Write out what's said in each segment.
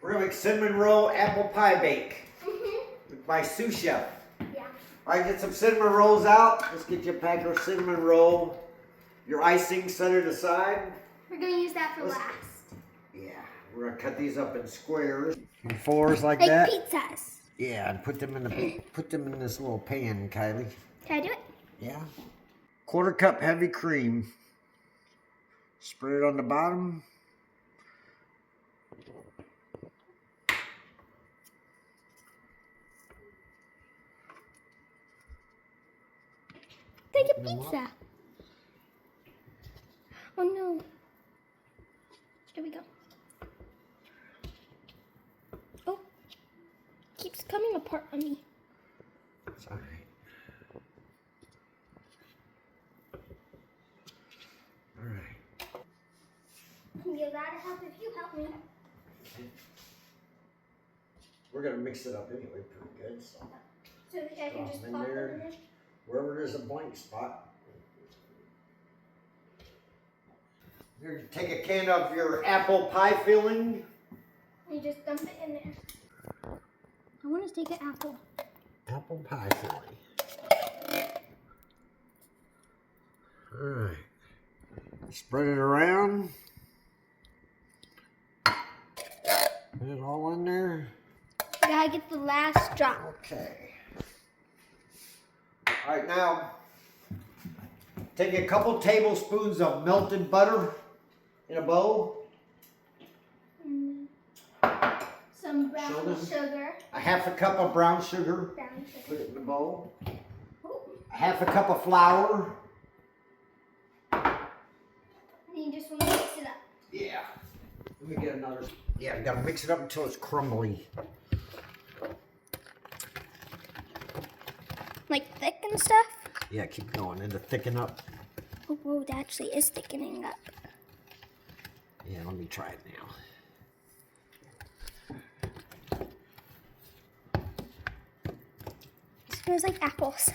We're gonna make cinnamon roll apple pie bake by sous chef. Yeah. All right, get some cinnamon rolls out. Let's get you a pack of cinnamon roll. Your icing, set it aside. We're gonna use that for last. Yeah, we're gonna cut these up in squares, in fours like Like that. pizzas. Yeah, and put them in this little pan, Kylie. Can I do it? Yeah. 1/4 cup heavy cream. Spread it on the bottom. Like a pizza. Oh no. There we go. Oh. Keeps coming apart on me. It's all right. All right. Can be a lot of help if you help me. We're gonna mix it up anyway, pretty good. So So I can just in pop there. it in. Wherever there's a blank spot. You're gonna take a can of your apple pie filling. You just dump it in there. I want to take an apple. Apple pie filling. All right. Spread it around. Put it all in there. You gotta get the last drop. Okay. All right, now take a couple tablespoons of melted butter in a bowl. Some brown sugar. A 1/2 cup of brown sugar. Brown Put sugar. it in the bowl. Ooh. A 1/2 cup of flour. And you just want to mix it up. Yeah. Let me get another. Yeah, you gotta mix it up until it's crumbly. Like thick and stuff? Yeah, keep going and to thicken up. Oh, whoa, it actually is thickening up. Yeah, let me try it now. It smells like apples.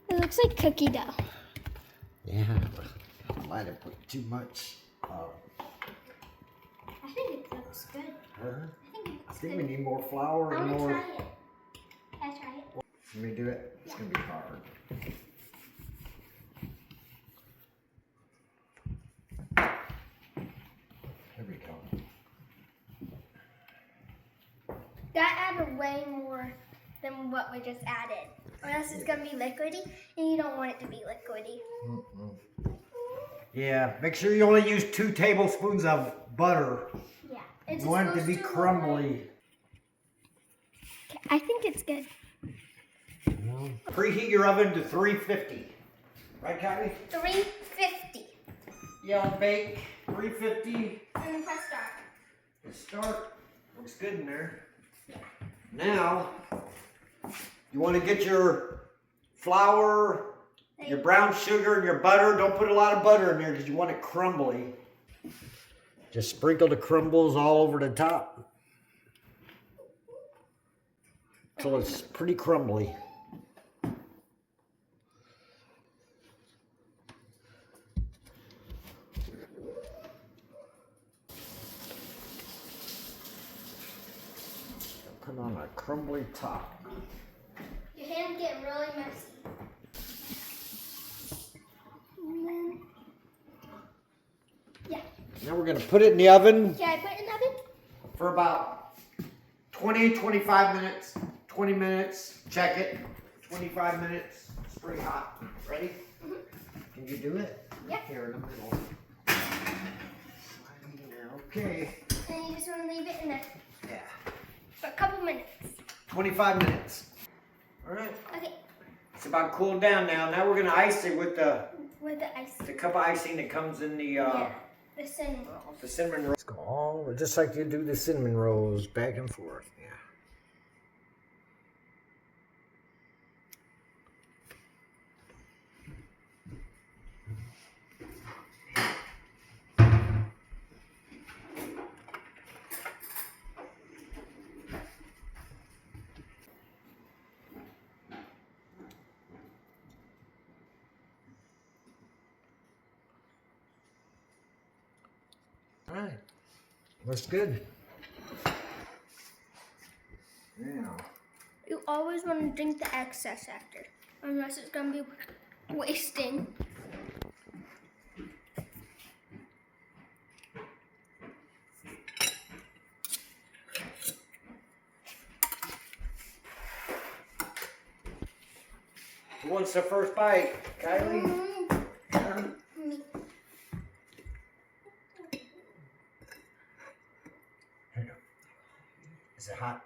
It looks like cookie dough. Yeah, I might have put too much. I think it looks good. Huh? I I think we need more flour I and want to more. try it. Can I try it? Let me do it. It's gonna be hard. There we go. That added way more than what we just added. Or else it's going to be liquidy, and you don't want it to be liquidy. Yeah, make sure you only use 2 tablespoons of butter. Yeah. It's You want it to be supposed crumbly. Okay, I think it's good. Preheat your oven to 350. Right, Kylie? 350. Yeah, bake 350. And then press start. Start. Looks good in there. Now, you want to get your flour, your brown sugar, and your butter. Don't put a lot of butter in there because you want it crumbly. Just sprinkle the crumbles all over the top until it's pretty crumbly. Put on a crumbly top. Your hands get really messy. And then, yeah. Now we're going to put it in the oven Can I put it in the oven? for about 20-25 minutes. 20 minutes, check it. 25 minutes, it's pretty hot. Ready? Can you do it? Yeah. Here in the middle. Okay. And you just want to leave it in there Yeah. for a couple minutes. 25 minutes. All right. Okay. It's about cooled down now. Now we're going to ice it with the Ice. cup of icing that comes in the Yeah. The cinnamon rolls. the cinnamon rolls. Go all just like you do the cinnamon rolls, back and forth. Yeah. Looks good. Yeah. You always want to drink the excess after, unless it's gonna be wasting. Who wants the first bite? Kylie? Me. Is it hot?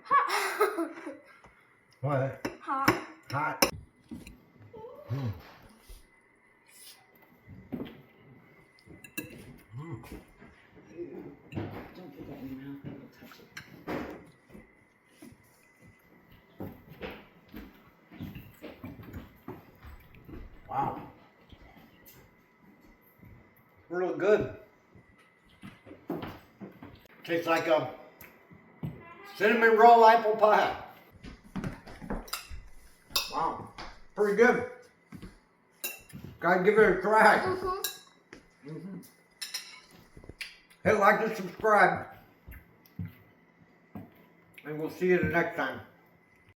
Hot. What? Hot. Hot. Mm. Mm. Don't put that in your mouth, it will touch it. Wow. Real good. Tastes like a cinnamon roll apple pie. Wow. Pretty good. Gotta give it a try. Mm-hmm. Hit like and subscribe. And we'll see you the next time.